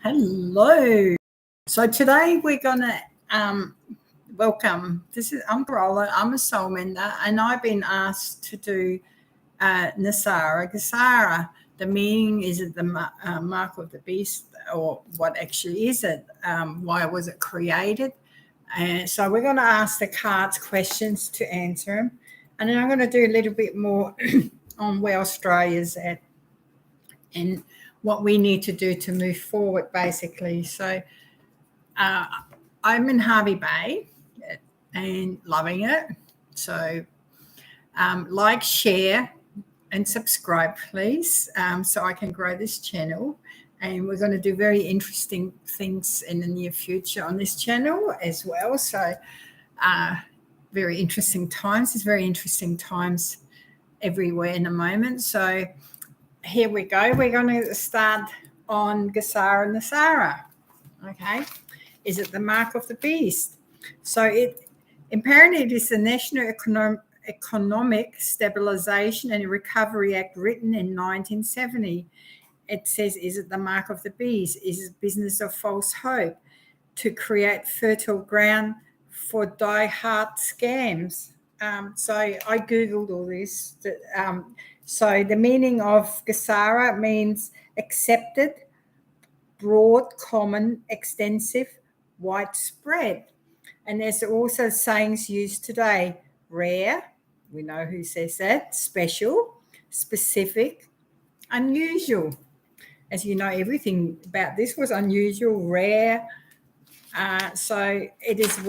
Hello. So today we're going to welcome. I'm Carola. I'm a soul mender, and I've been asked to do Nesara. Gesara. The meaning is it the mark of the beast, or what actually is it? Why was it created? And so we're going to ask the cards questions to answer them, and then I'm going to do a little bit more on where Australia's at and what we need to do to move forward, basically. So I'm in Hervey Bay and loving it. So like, share, and subscribe, please, so I can grow this channel. And we're going to do very interesting things in the near future on this channel as well. So very interesting times. There's very interesting times everywhere in the moment. So here we go. We're going to start on Gesara and Nesara. Okay. Is it the mark of the beast? So apparently it is the National Economic Stabilization and Recovery Act, written in 1970. It says, is it the mark of the beast? Is it business of false hope to create fertile ground for die-hard scams? So I Googled all this. So the meaning of Gesara means accepted, broad, common, extensive, widespread. And there's also sayings used today: rare, we know who says that; special, specific, unusual. As you know, everything about this was unusual, rare. So it is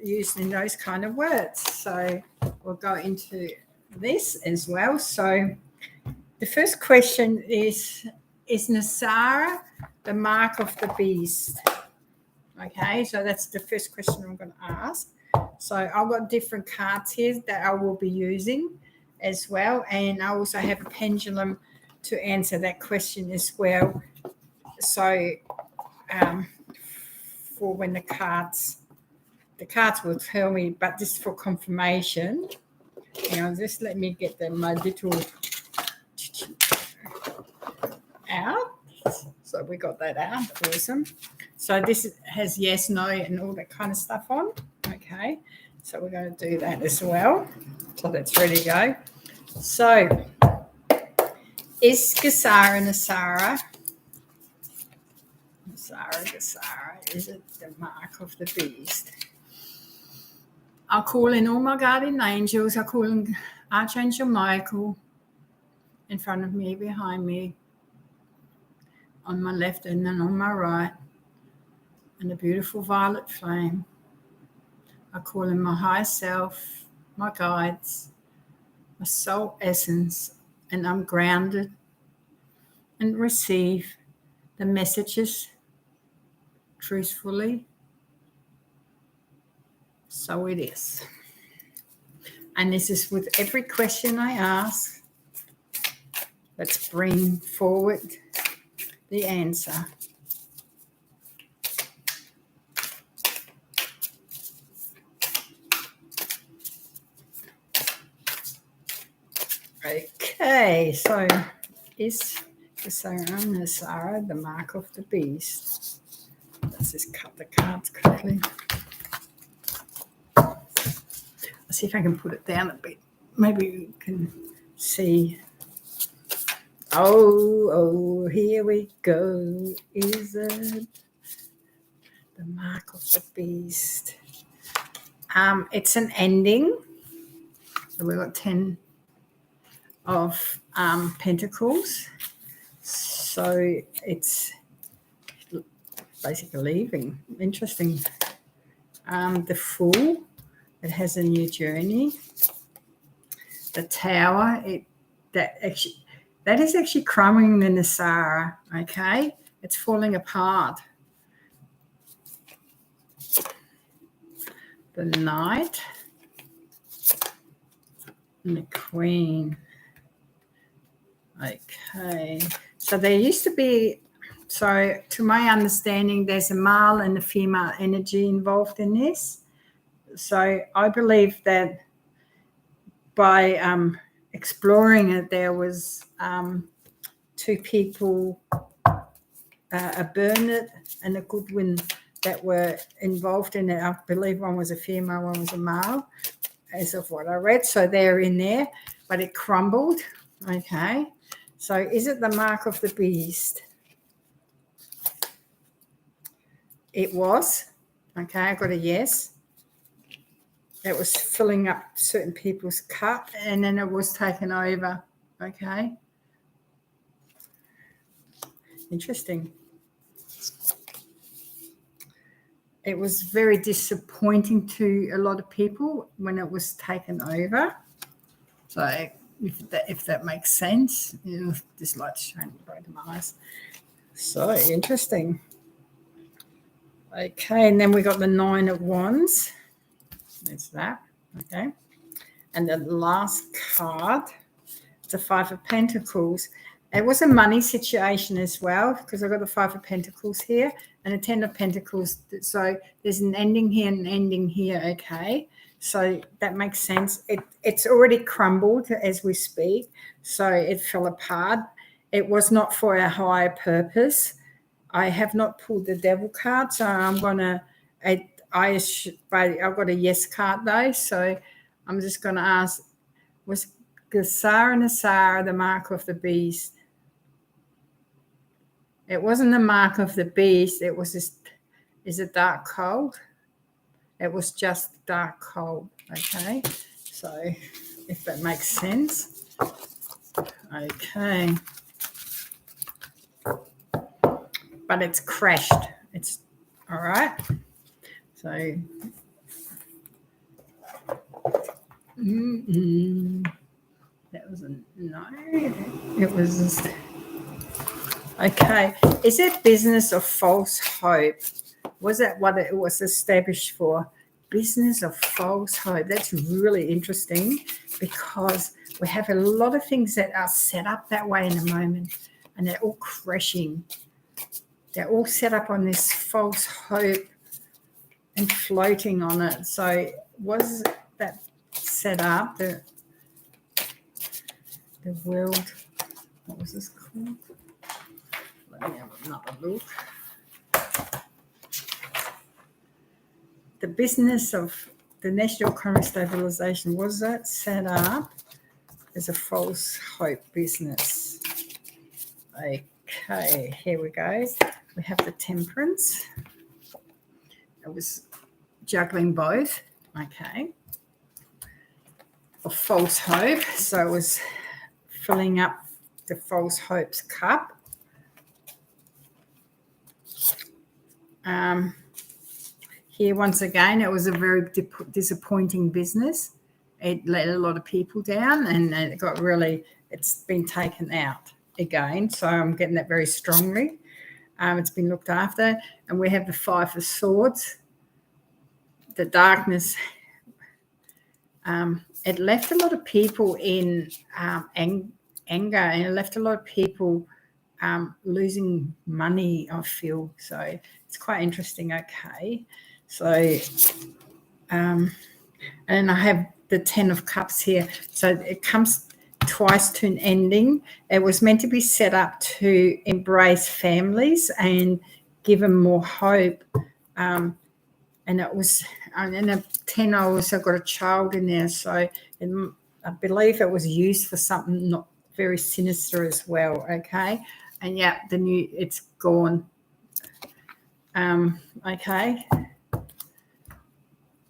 used in those kind of words. So we'll go into this as well. So the first question is Nesara the mark of the beast? Okay, so that's the first question I'm going to ask. So I've got different cards here that I will be using as well. And I also have a pendulum to answer that question as well. So for when the cards will tell me, but just for confirmation, just let me get my little out. So we got that out. Awesome. So this has yes, no, and all that kind of stuff on. Okay. So we're going to do that as well. So that's ready to go. So is Gesara Nesara? Gesara, is it the mark of the beast? I'll call in all my guardian angels. I'll call in Archangel Michael in front of me, behind me, on my left and then on my right, and a beautiful violet flame. I call in my higher self, my guides, my soul essence, and I'm grounded and receive the messages truthfully. So it is. And this is with every question I ask. Let's bring forward the answer. Okay, so is Nesara the mark of the beast? Let's just cut the cards quickly. I'll see if I can put it down a bit. Maybe you can see. Oh, here we go. Is it the mark of the beast? It's an ending. So we've got 10 of Pentacles. So it's basically leaving. Interesting. The Fool, it has a new journey. The Tower, that is actually crumbling the Nesara, okay? It's falling apart. The Knight and the Queen. Okay, so there used to be, so to my understanding, there's a male and a female energy involved in this. So I believe that by exploring it, there was two people a Bernard and a Goodwin that were involved in it. I believe one was a female, one was a male, as of what I read. So they're in there, but it crumbled. Okay. So is it the mark of the beast? It was. Okay, I got a yes. It was filling up certain people's cup, and then it was taken over. Okay. Interesting. It was very disappointing to a lot of people when it was taken over. So if that makes sense, this light's shining bright in my eyes. So interesting. Okay, and then we got the 9 of Wands. There's that. Okay. And the last card, it's a 5 of Pentacles. It was a money situation as well, because I've got the 5 of Pentacles here and a 10 of Pentacles. So there's an ending here and an ending here, okay? So that makes sense. It's already crumbled as we speak, so it fell apart. It was not for a higher purpose. I have not pulled the Devil card, so I'm going to I've got a yes card though, so I'm just going to ask, was Gesara and Nesara the mark of the beast? It wasn't the mark of the beast. It was just, is it dark cold? It was just dark cold, okay? So if that makes sense. Okay. But it's crashed. It's all right. So that was a no. It was just, okay. Is it business of false hope? Was that what it was established for? Business of false hope. That's really interesting, because we have a lot of things that are set up that way in the moment, and they're all crashing. They're all set up on this false hope and floating on it. So was that set up, the world, what was this called? Let me have another look. The business of the National Economic Stabilisation, was that set up as a false hope business? Okay, here we go. We have the Temperance. It was juggling both, okay, of false hope. So it was filling up the false hope's cup. Here, once again, it was a very disappointing business. It let a lot of people down, and it got really, it's been taken out again. So I'm getting that very strongly. It's been looked after. And we have the 5 of Swords. The darkness, it left a lot of people in anger, and it left a lot of people losing money, I feel. So it's quite interesting, okay. So, and I have the 10 of Cups here. So it comes twice to an ending. It was meant to be set up to embrace families and give them more hope. And it was, and a 10, I also got a child in there. So I believe it was used for something not very sinister as well, okay. And yeah, it's gone. Okay.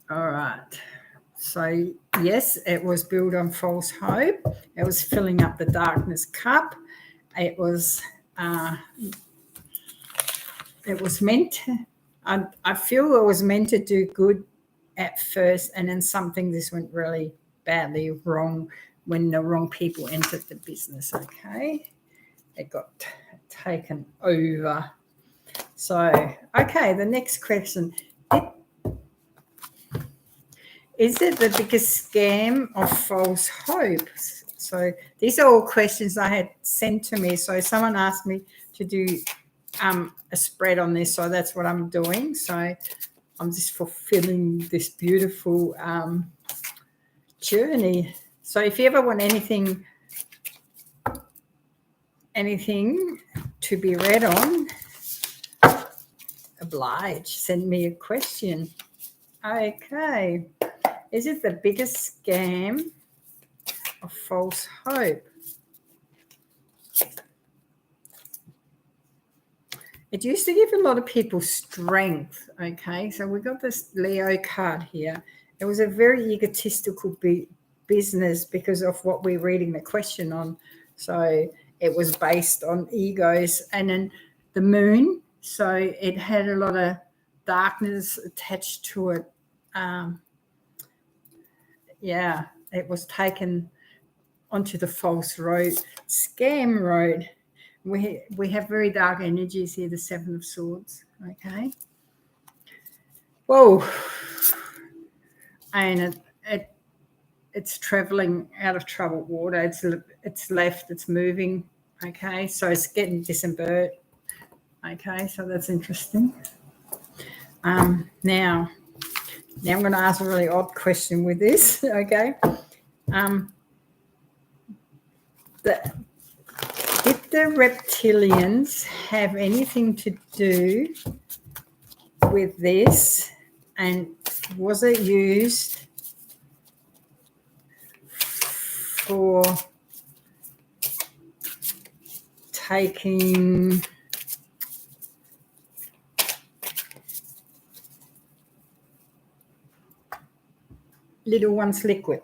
All right. So yes, it was built on false hope. It was filling up the darkness cup. It was meant to, I feel it was meant to do good at first, and then something just went really badly wrong when the wrong people entered the business, okay. It got taken over. So, okay, the next question. Is it the biggest scam of false hope? So these are all questions I had sent to me. So someone asked me to do a spread on this, so that's what I'm doing. So I'm just fulfilling this beautiful journey. So if you ever want anything to be read on, oblige. Send me a question. Okay. Is it the biggest scam of false hope? It used to give a lot of people strength, okay? So we got this Leo card here. It was a very egotistical business because of what we're reading the question on. So it was based on egos. And then the moon, so it had a lot of darkness attached to it. It was taken onto the false road, scam road. We have very dark energies here, the Seven of Swords, okay? Whoa. And it's traveling out of troubled water. It's left, it's moving, okay? So it's getting disembarked, okay? So that's interesting. Now I'm going to ask a really odd question with this, okay? Did the reptilians have anything to do with this, and was it used for taking little one's liquid?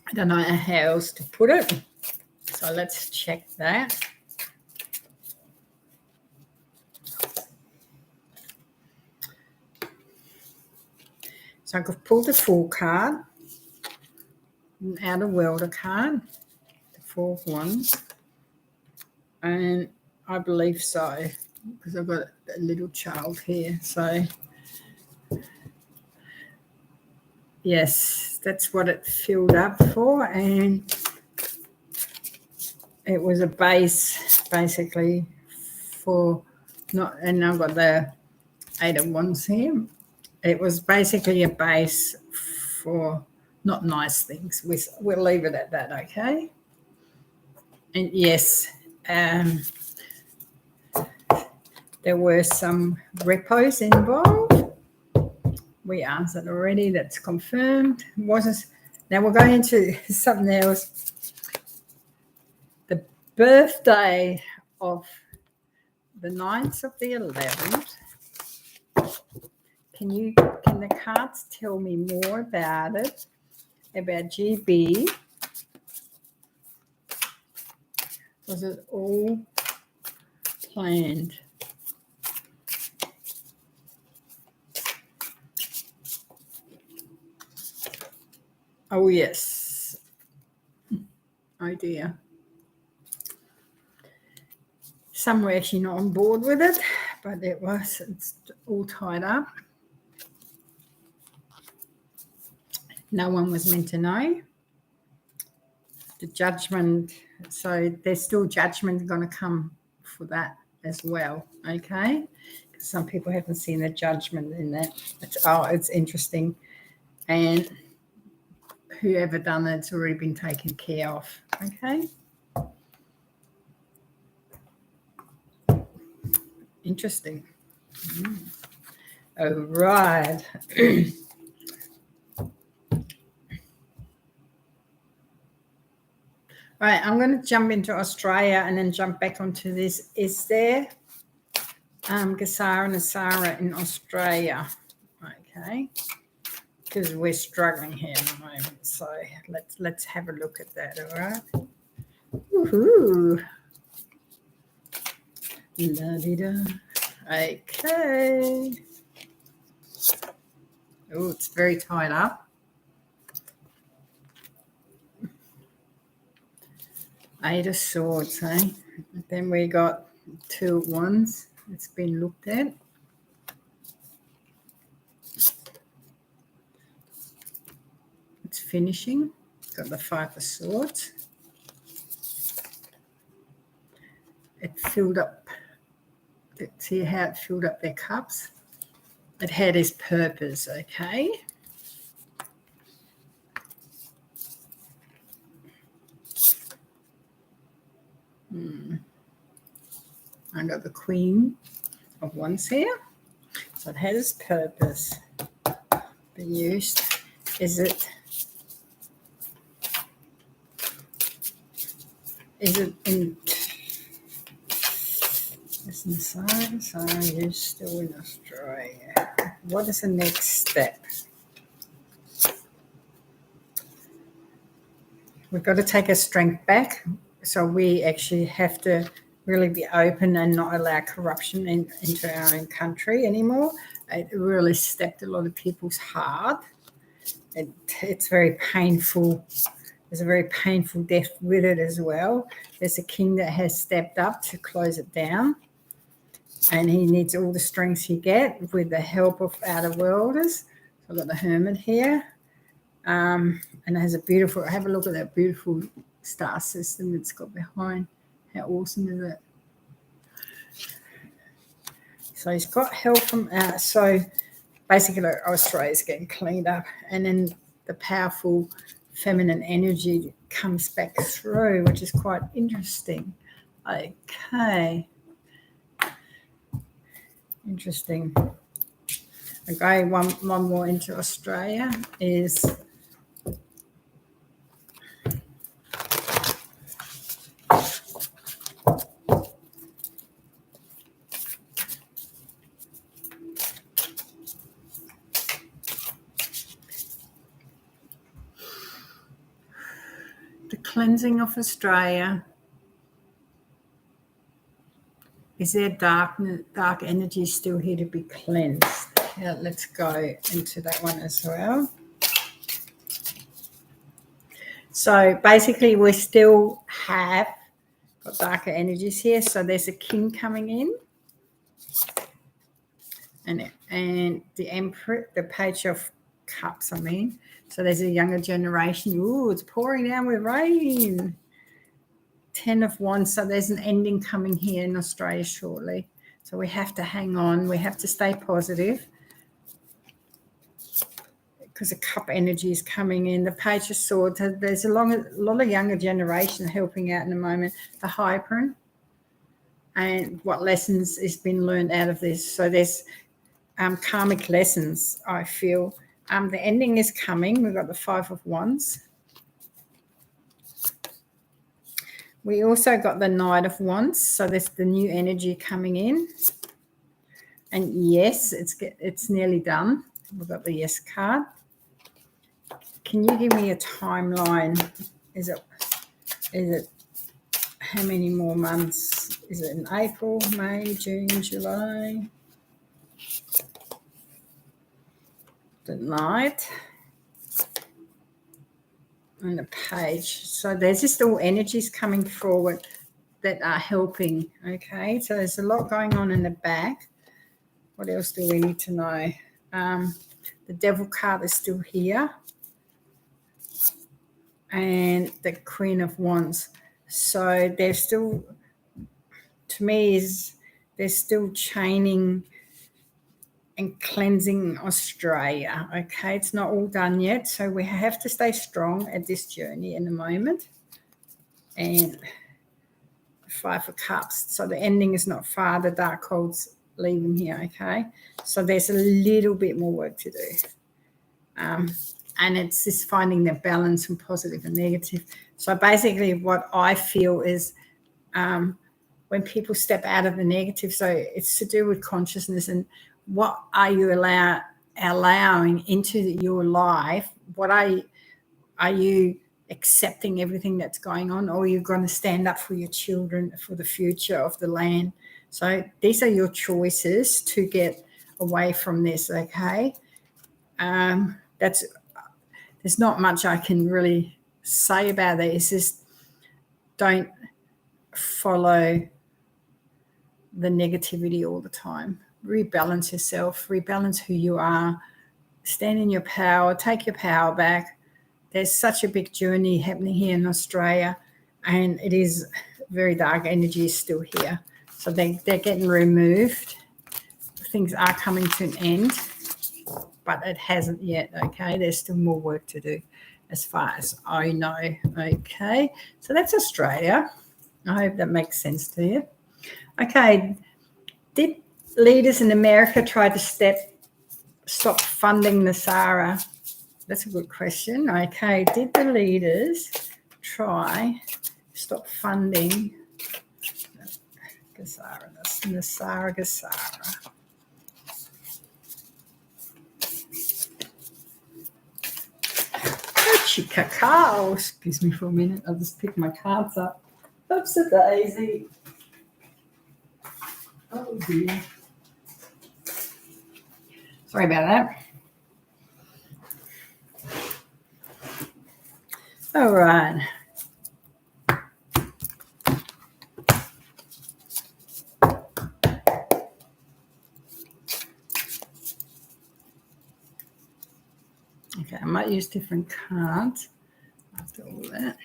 I don't know how else to put it, so let's check that. So I've pulled the Fool card, an Outer Worlder card, the Four of Wands, and I believe so because I've got a little child here. So yes, that's what it filled up for, and it was a base basically for not. And I've got the Eight of Wands here. It was basically a base for not nice things. We'll leave it at that, okay? And yes, there were some repos involved. We answered already. That's confirmed. Now we're going into something else. The birthday of the 9th of the 11th. Can the cards tell me more about it? About GB? Was it all planned? Oh, yes. Oh, dear. Some were actually not on board with it, but it's all tied up. No one was meant to know. The judgment, so there's still judgment going to come for that as well, okay? Some people haven't seen the judgment in that. It's interesting. And whoever done it's already been taken care of, okay? Interesting. All right. Right, I'm going to jump into Australia and then jump back onto this. Is there Gesara and Nesara in Australia? Okay, because we're struggling here at the moment. So let's have a look at that. All right. Woohoo! La-di-da. Okay. Oh, it's very tied up. Eight of Swords, eh? Then we got Two of Wands. It's been looked at. It's finishing. Got the Five of Swords. It filled up. See how it filled up their cups? It had its purpose, okay? I got the Queen of Wands here. So it has purpose. Been used. Is it in it's Nesara, so you're still in Australia. What is the next step? We've got to take our strength back. So we actually have to really be open and not allow corruption into our own country anymore. It really stepped a lot of people's heart. It's very painful. There's a very painful death with it as well. There's a king that has stepped up to close it down. And he needs all the strength he get with the help of outer worlders. So I've got the Hermit here. And it has a beautiful, have a look at that beautiful star system it's got behind. How awesome is it? So he's got help from out. So basically Australia's getting cleaned up. And then the powerful feminine energy comes back through, which is quite interesting. Okay. Interesting. Okay, one more into Australia is the cleansing of Australia. Is there dark energy still here to be cleansed? Yeah, let's go into that one as well. So basically we still have got darker energies here. So there's a king coming in. And the Emperor, the Page of Cups, I mean. So there's a younger generation. Ooh, it's pouring down with rain. 10 of Wands. So there's an ending coming here in Australia shortly. So we have to hang on. We have to stay positive. Because the cup energy is coming in. The Page of Swords. There's a lot of younger generation helping out in the moment. The Hyperion. And what lessons has been learned out of this. So there's karmic lessons, I feel. The ending is coming. We've got the 5 of Wands. We also got the Knight of Wands. So there's the new energy coming in. And yes, it's nearly done. We've got the Yes card. Can you give me a timeline? Is it how many more months? Is it in April, May, June, July? The Knight and the Page. So there's just all energies coming forward that are helping. Okay, so there's a lot going on in the back. What else do we need to know? The Devil card is still here. And the Queen of Wands. So they're still, to me, they're still chaining and cleansing Australia. Okay, it's not all done yet. So we have to stay strong at this journey in the moment. And 5 of Cups. So the ending is not far. The Darkhold's leaving here, okay? So there's a little bit more work to do. And it's just finding the balance from positive and negative. So basically what I feel is when people step out of the negative, so it's to do with consciousness and what are you allowing into your life? What are you accepting everything that's going on, or are you going to stand up for your children, for the future of the land? So these are your choices to get away from this, okay? There's not much I can really say about it. It's just don't follow the negativity all the time. Rebalance yourself, rebalance who you are, stand in your power, take your power back. There's such a big journey happening here in Australia, and it is very dark energy is still here. So they're getting removed. Things are coming to an end, but it hasn't yet, okay? There's still more work to do as far as I know, okay? So that's Australia. I hope that makes sense to you. Okay. Did leaders in America try to stop funding Nesara? That's a good question. Okay. Did the leaders try stop funding Gesara? That's Gesara. Cacao. Excuse me for a minute. I'll just pick my cards up. Oops, a daisy. Oh dear. Sorry about that. All right. Okay, I might use different cards after all that.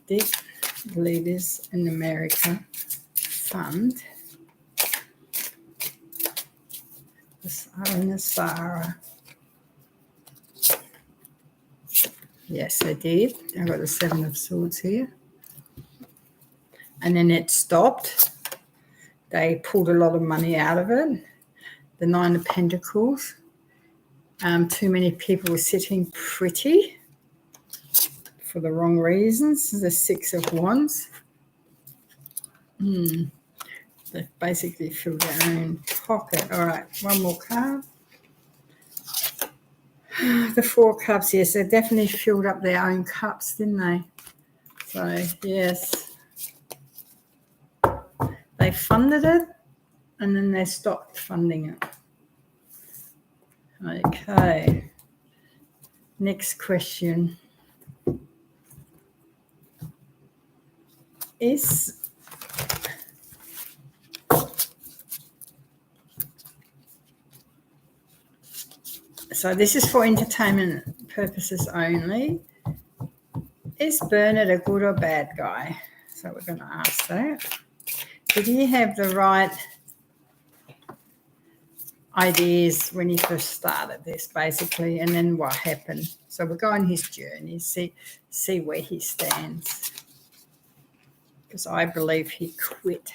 Did leaders in America fund Nesara? Yes, they did. I've got the 7 of Swords here. And then it stopped. They pulled a lot of money out of it. The 9 of Pentacles. Too many people were sitting pretty for the wrong reasons. The 6 of Wands. They basically filled their own pocket. All right, one more card. The 4 cups, yes, they definitely filled up their own cups, didn't they? So, yes. They funded it, and then they stopped funding it. Okay. Next question. So this is for entertainment purposes only. Is Bernard a good or bad guy? So we're going to ask that. Did he have the right ideas when he first started this, basically, and then what happened? So we'll go on his journey, see where he stands. Because I believe he quit.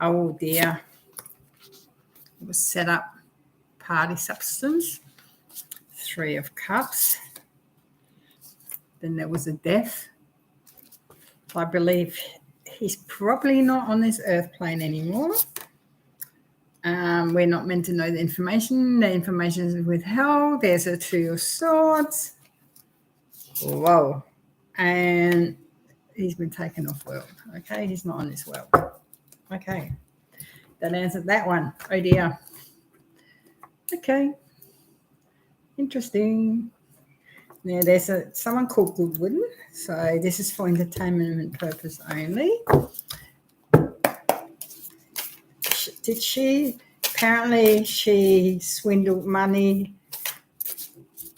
Oh dear. It was set up party substance. 3 of Cups. Then there was a death. I believe he's probably not on this earth plane anymore. We're not meant to know the information. The information is withheld. There's a 2 of Swords. Whoa. And he's been taken off world. Okay, he's not on this world. Okay. That answered that one. Oh dear. Okay. Interesting. Now there's someone called Goodwin. So this is for entertainment purpose only. Did she? Apparently she swindled money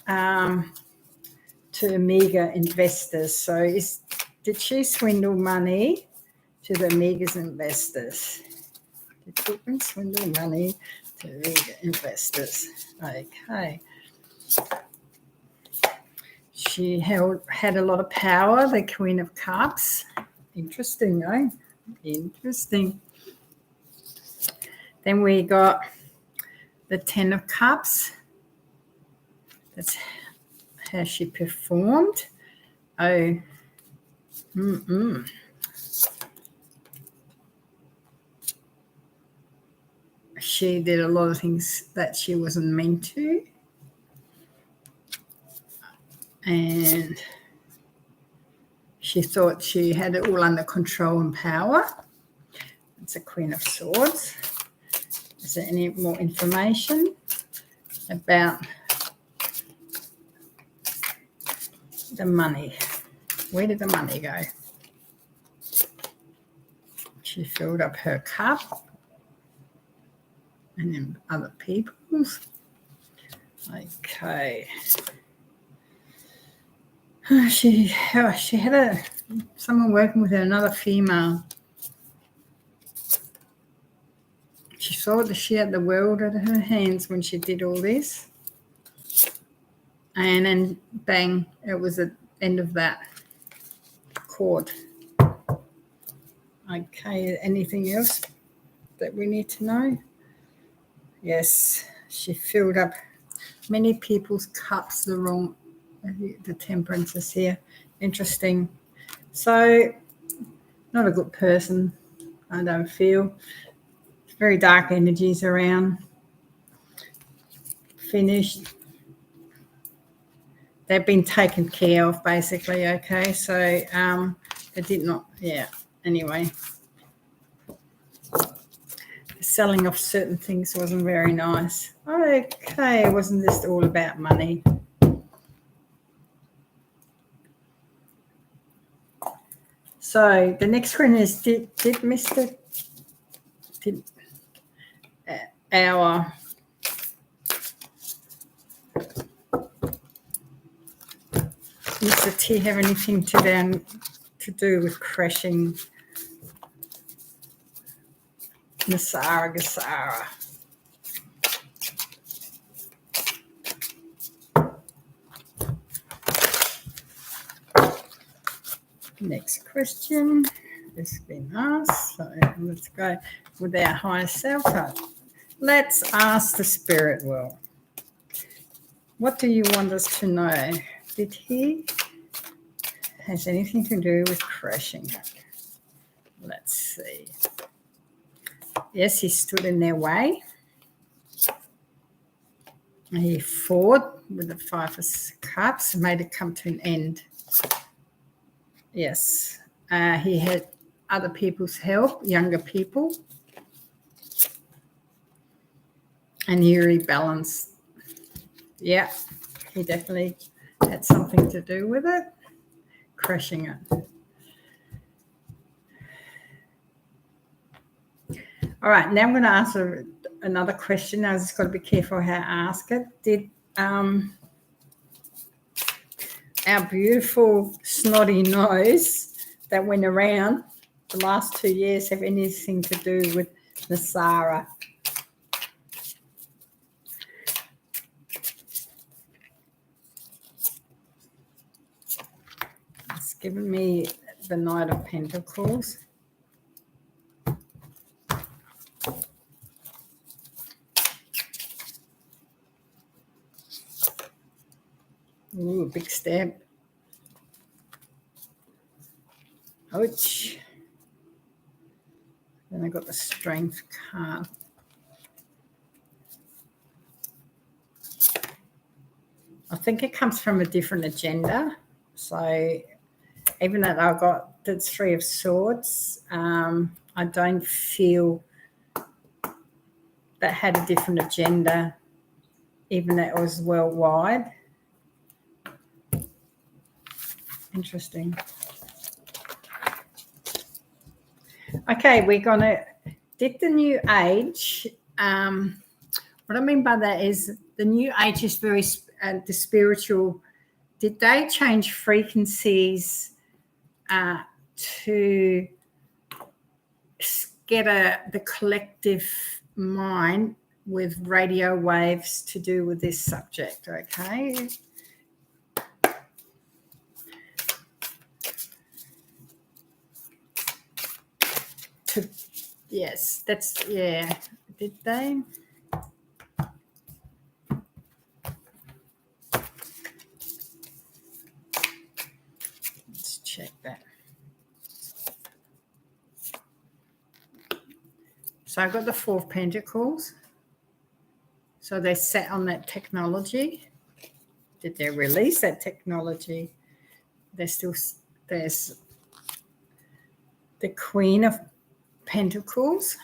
to Amiga investors. So did she swindle money to the Amiga's investors? Did Goodwin swindle money to Amiga investors? Okay. She had a lot of power, the Queen of Cups. Interesting, eh? Interesting. Then we got the 10 of Cups. That's how she performed. Oh, she did a lot of things that she wasn't meant to. And she thought she had it all under control and power. It's a Queen of Swords. Is there any more information about the money? Where did the money go? She filled up her cup and then other people's. Okay. She had someone working with her, another female. She saw that she had the world at her hands when she did all this. And then bang, it was the end of that cord. Okay, anything else that we need to know? Yes, she filled up many people's cups the wrong, the temperance is here. Interesting. So, not a good person, I don't feel. Very dark energies around. Finished. They've been taken care of, basically, okay? So, they did not, yeah, anyway. Selling off certain things wasn't very nice. Okay, it wasn't just all about money. So the next one is did our Mr. T have anything to do with crashing Nesara, Gesara? Next question has been asked, so let's go with our higher self. Let's ask the spirit world. What do you want us to know? Did he has anything to do with crashing? Let's see. Yes, he stood in their way. He fought with the Five of Cups, made it come to an end. Yes, he had other people's help, younger people, and he rebalanced. Yeah, he definitely had something to do with it, crashing it. All right, now I'm going to answer another question. I just got to be careful how I ask it. Did our beautiful snotty nose that went around the last 2 years have anything to do with Nesara? It's given me the Knight of Pentacles. Ooh, big stab. Ouch. Then I got the Strength card. I think it comes from a different agenda. So even though I got the Three of Swords, I don't feel that had a different agenda, even though it was worldwide. Interesting. Okay, we're going to did the New Age. What I mean by that is the New Age is very the spiritual. Did they change frequencies to scatter the collective mind with radio waves to do with this subject? Okay. Yes, that's, yeah. Did they? Let's check that. So I got the Four of Pentacles. So they sat on that technology. Did they release that technology? There's the Queen of Pentacles.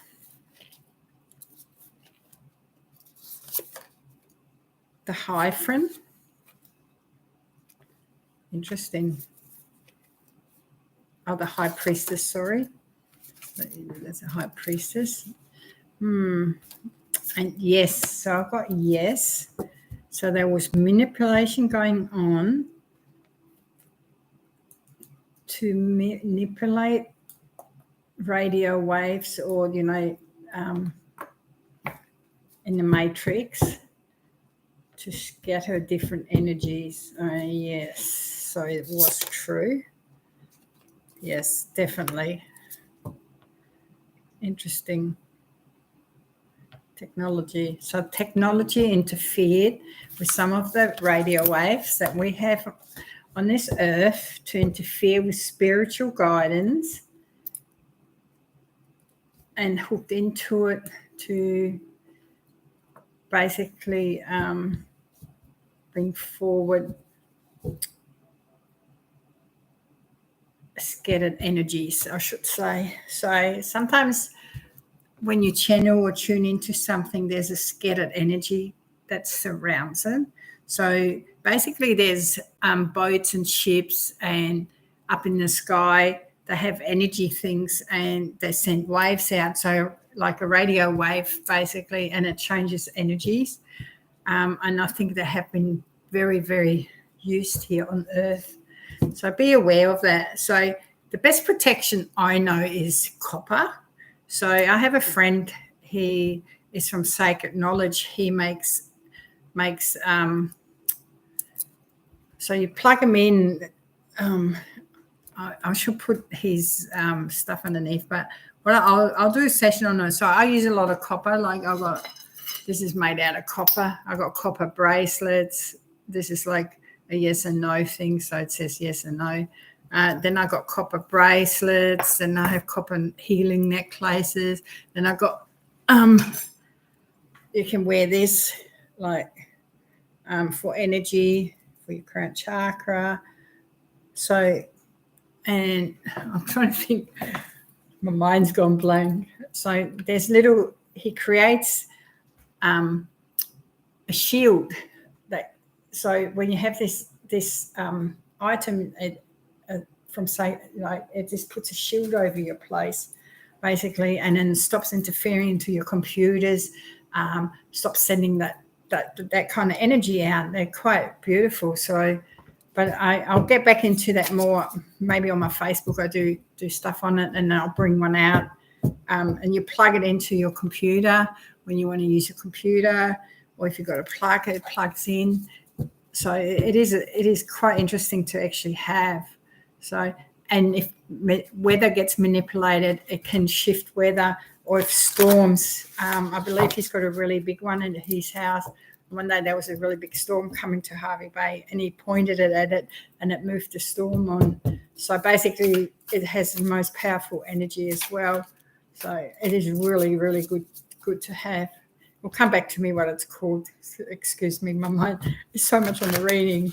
The Hierophant. Interesting. Oh, the High Priestess, sorry. There's a High Priestess. And yes, so I've got yes. So there was manipulation going on to manipulate radio waves, or, you know, in the matrix to scatter different energies. Yes, so it was true. Yes, definitely. interesting technology. So technology interfered with some of the radio waves that we have on this earth to interfere with spiritual guidance, and hooked into it to basically bring forward scattered energies, I should say. So sometimes when you channel or tune into something, there's a scattered energy that surrounds it. So basically there's boats and ships and up in the sky, they have energy things and they send waves out. So like a radio wave basically, and it changes energies. And I think they have been very, very used here on Earth. So be aware of that. So the best protection I know is copper. So I have a friend, he is from Sacred Knowledge. He makes so you plug them in. I should put his stuff underneath, but I'll do a session on it. So I use a lot of copper. Like this is made out of copper. I got copper bracelets. This is like a yes and no thing, so it says yes and no. Then I got copper bracelets. Then I have copper healing necklaces. Then I got you can wear this like for energy, for your crown chakra. So, and I'm trying to think, my mind's gone blank. So there's little, he creates a shield that, so when you have this item from say, like it just puts a shield over your place basically, and then stops interfering into your computers, stops sending that kind of energy out. They're quite beautiful. So, but I'll get back into that more. Maybe on my Facebook, I do stuff on it, and I'll bring one out. And you plug it into your computer when you want to use your computer, or if you've got a plug, it plugs in. So it is quite interesting to actually have. So, and if weather gets manipulated, it can shift weather. Or if storms, I believe he's got a really big one in his house. One day there was a really big storm coming to Hervey Bay, and he pointed it at it, and it moved the storm on. So basically, it has the most powerful energy as well. So it is really, really good to have. We'll come back to me what it's called. Excuse me, my mind is so much on the reading.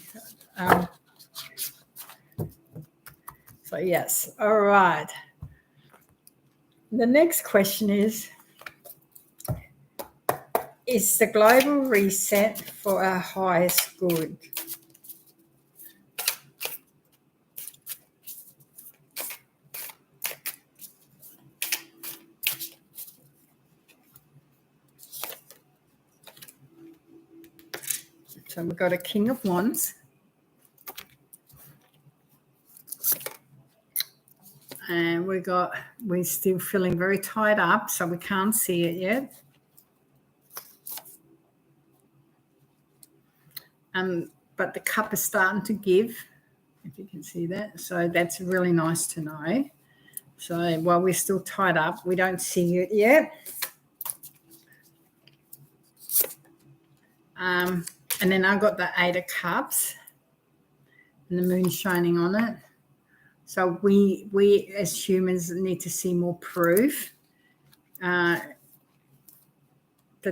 So yes, all right. The next question is the global reset for our highest good? So we've got a King of Wands. And we're still feeling very tied up, so we can't see it yet. But the cup is starting to give, if you can see that. So that's really nice to know. So while we're still tied up, we don't see it yet. And then I've got the Eight of Cups and the moon shining on it. So we as humans need to see more proof. The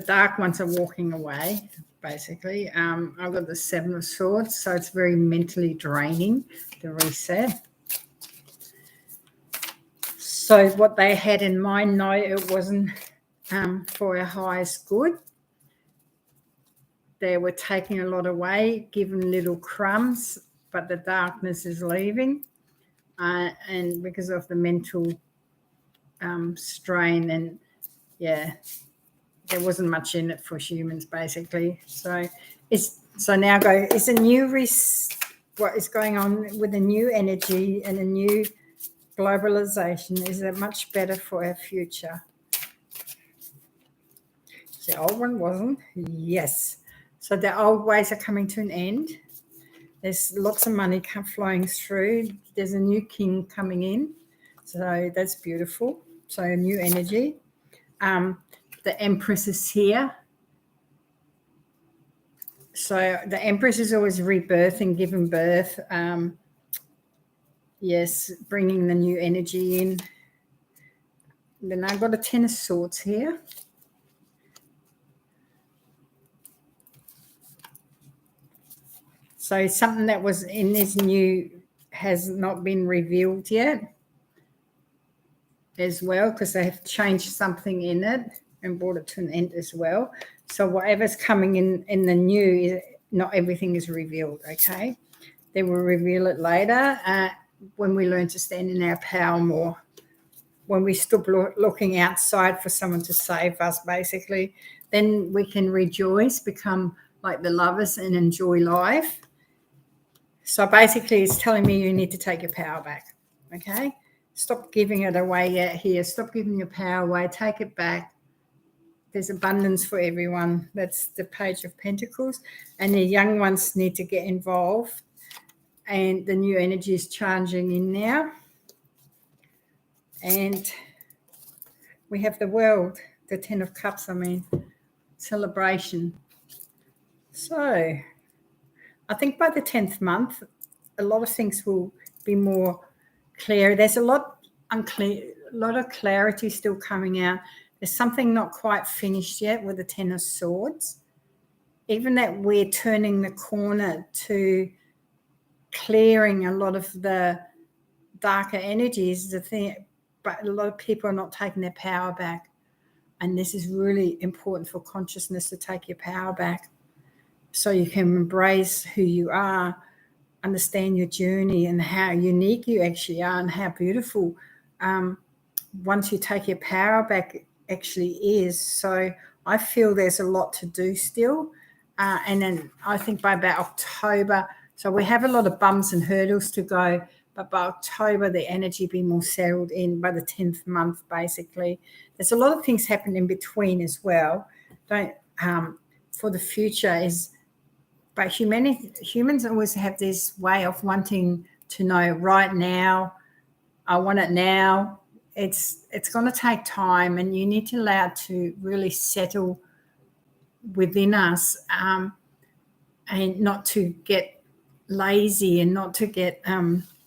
dark ones are walking away, basically. I've got the Seven of Swords, so it's very mentally draining, the reset. So what they had in mind, no, it wasn't for our highest good. They were taking a lot away, giving little crumbs, but the darkness is leaving. And because of the mental strain, and yeah, there wasn't much in it for humans basically. So it's now it's a new what is going on with a new energy and a new globalization. Is it much better for our future? The old one wasn't. Yes. So the old ways are coming to an end. There's lots of money flowing through. There's a new king coming in. So that's beautiful. so a new energy. The Empress is here. So the Empress is always rebirth and giving birth. Yes, bringing the new energy in. Then I've got a Ten of Swords here. So something that was in this new has not been revealed yet as well, because they have changed something in it and brought it to an end as well. So whatever's coming in the new, not everything is revealed, okay? They will reveal it later when we learn to stand in our power more, when we stop looking outside for someone to save us, basically. Then we can rejoice, become like the lovers and enjoy life. So basically it's telling me you need to take your power back, okay? Stop giving it away here. Stop giving your power away. Take it back. There's abundance for everyone. That's the Page of Pentacles. And the young ones need to get involved. And the new energy is charging in now. And we have the World, the Ten of Cups, celebration. So I think by the 10th month, a lot of things will be more clear. There's a lot of clarity still coming out. There's something not quite finished yet with the Ten of Swords. Even that we're turning the corner to clearing a lot of the darker energies, the thing, but a lot of people are not taking their power back. And this is really important for consciousness, to take your power back so you can embrace who you are, understand your journey and how unique you actually are and how beautiful once you take your power back actually is. So I feel there's a lot to do still. And then I think by about October, so we have a lot of bumps and hurdles to go, but by October, the energy be more settled in by the 10th month, basically. There's a lot of things happening in between as well. For the future is, but humans always have this way of wanting to know right now. I want it now. It's going to take time, and you need to allow it to really settle within us, and not to get lazy and not to get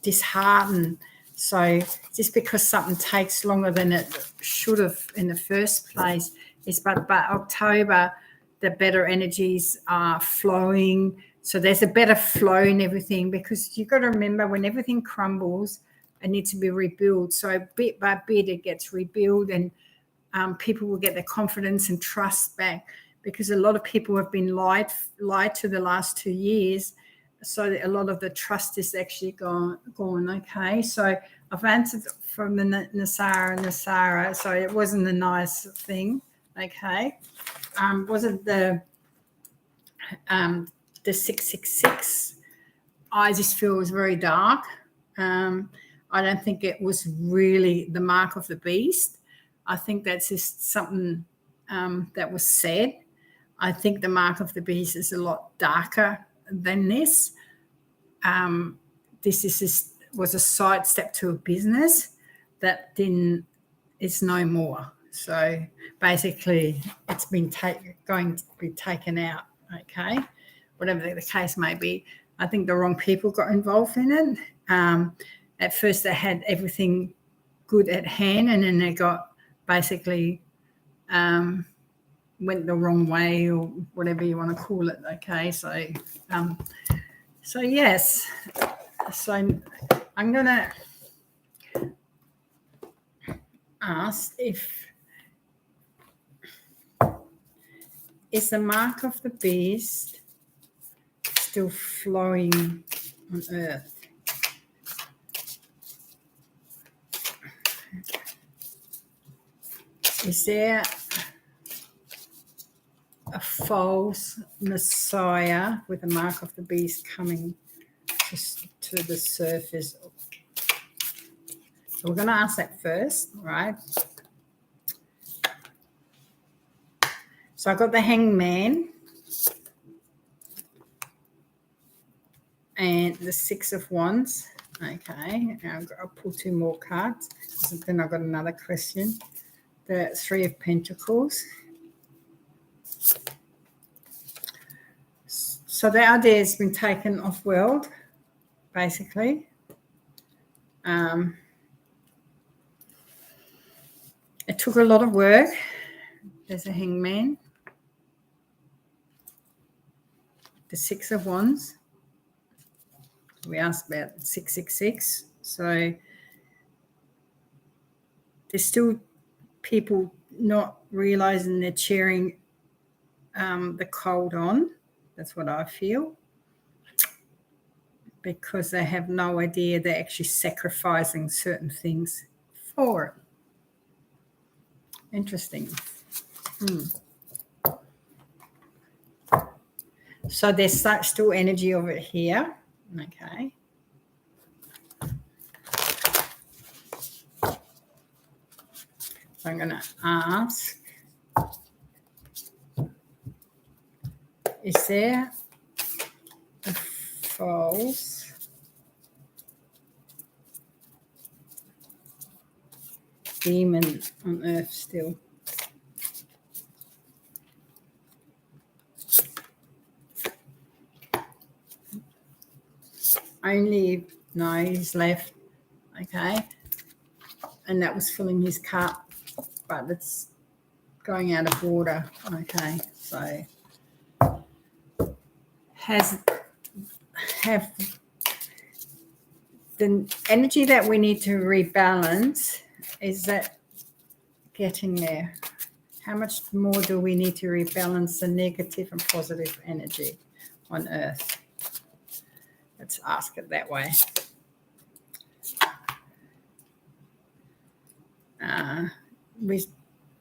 disheartened. So just because something takes longer than it should have in the first place is, but by October, the better energies are flowing. So there's a better flow in everything, because you've got to remember, when everything crumbles, it needs to be rebuilt. So bit by bit, it gets rebuilt, and people will get their confidence and trust back, because a lot of people have been lied to the last 2 years. So a lot of the trust is actually gone. Okay, so I've answered from the Nesara, so it wasn't a nice thing. Okay, wasn't the 666? I just feel it was very dark. I don't think it was really the mark of the beast. I think that's just something that was said. I think the mark of the beast is a lot darker than this. This was a sidestep to a business that it's no more. So basically, it's been going to be taken out. Okay, whatever the case may be. I think the wrong people got involved in it. At first, they had everything good at hand, and then they got basically went the wrong way, or whatever you want to call it. Okay, so yes, so I'm gonna ask, is the mark of the beast still flowing on Earth? Is there a false Messiah with the mark of the beast coming to the surface? So we're going to ask that first, right? So I got the Hangman and the Six of Wands. Okay, now I'll pull 2 more cards. Then I've got another question. The 3 of Pentacles. So the idea has been taken off world, basically. It took a lot of work. There's a Hangman. The 6 of Wands. We asked about 666. So there's still people not realizing they're cheering the cold on. That's what I feel. Because they have no idea they're actually sacrificing certain things for it. Interesting. So there's still energy of it here. Okay. So I'm going to ask, is there a false demon on earth still? No, he's left. Okay. And that was filling his cup, but it's going out of order. Okay. So have the energy that we need to rebalance, is that getting there? How much more do we need to rebalance the negative and positive energy on earth? Let's ask it that way.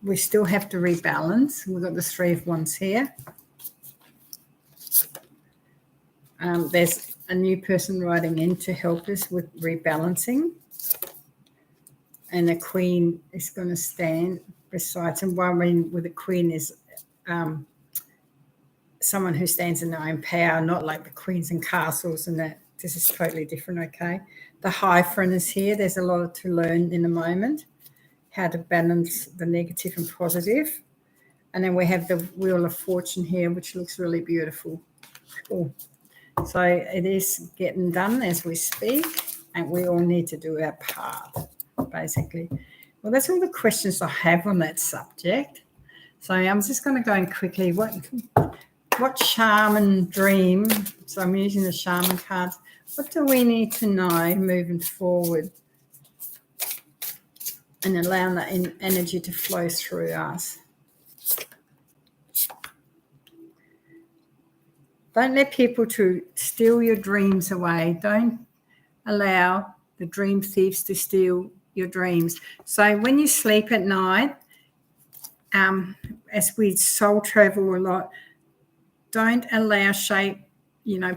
We still have to rebalance. We've got the 3 of Wands here. There's a new person writing in to help us with rebalancing. And the Queen is going to stand beside him. What I mean with the Queen is someone who stands in their own power, not like the queens and castles and that. This is totally different, okay? The Hierophant is here. There's a lot to learn in a moment, how to balance the negative and positive. And then we have the Wheel of Fortune here, which looks really beautiful. Cool. So it is getting done as we speak, and we all need to do our part, basically. Well, that's all the questions I have on that subject. So I'm just going to go in quickly. What shaman dream? So I'm using the shaman cards. What do we need to know moving forward and allowing that energy to flow through us? Don't let people to steal your dreams away. Don't allow the dream thieves to steal your dreams. So when you sleep at night, as we soul travel a lot, don't allow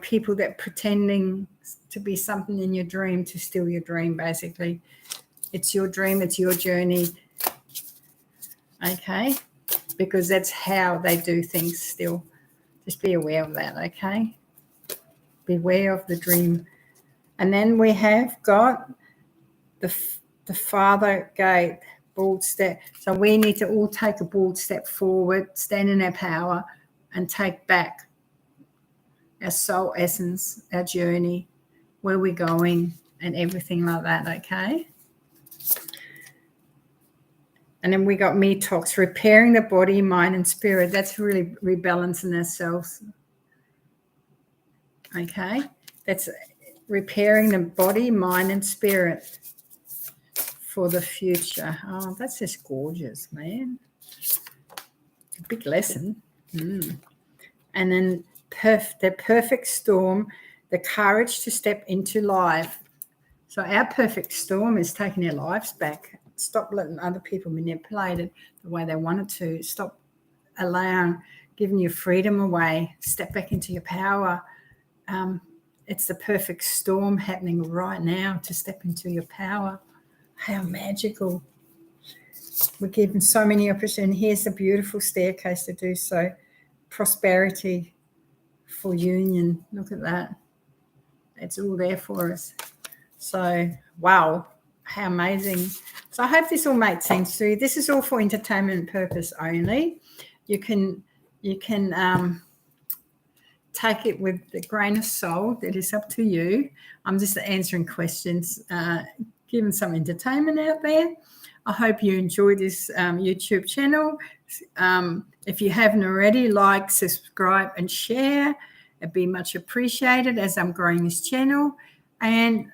people that pretending to be something in your dream to steal your dream, basically. It's your dream, it's your journey, okay? Because that's how they do things still. Just be aware of that, okay? Beware of the dream. And then we have got the Father Gate, bold step. So we need to all take a bold step forward, stand in our power, and take back our soul essence, our journey, where we're going, and everything like that, okay? And then we got me talks, repairing the body, mind, and spirit. That's really rebalancing ourselves. Okay? That's repairing the body, mind, and spirit for the future. Oh, that's just gorgeous, man. A big lesson. And then the perfect storm, the courage to step into life. So our perfect storm is taking our lives back. Stop letting other people manipulate it the way they want it to. Stop giving your freedom away. Step back into your power. It's the perfect storm happening right now to step into your power. How magical. We're given so many opportunities. Here's a beautiful staircase to do so. Prosperity for union. Look at that. It's all there for us. So, wow, how amazing. So I hope this all made sense to you. This is all for entertainment purpose only. You can take it with a grain of salt. It is up to you. I'm just answering questions, giving some entertainment out there. I hope you enjoy this YouTube channel. If you haven't already, like, subscribe, and share. It'd be much appreciated as I'm growing this channel. And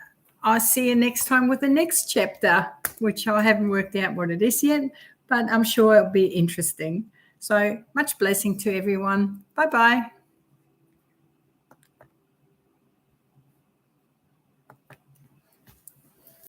I'll see you next time with the next chapter, which I haven't worked out what it is yet, but I'm sure it'll be interesting. So much blessing to everyone. Bye-bye.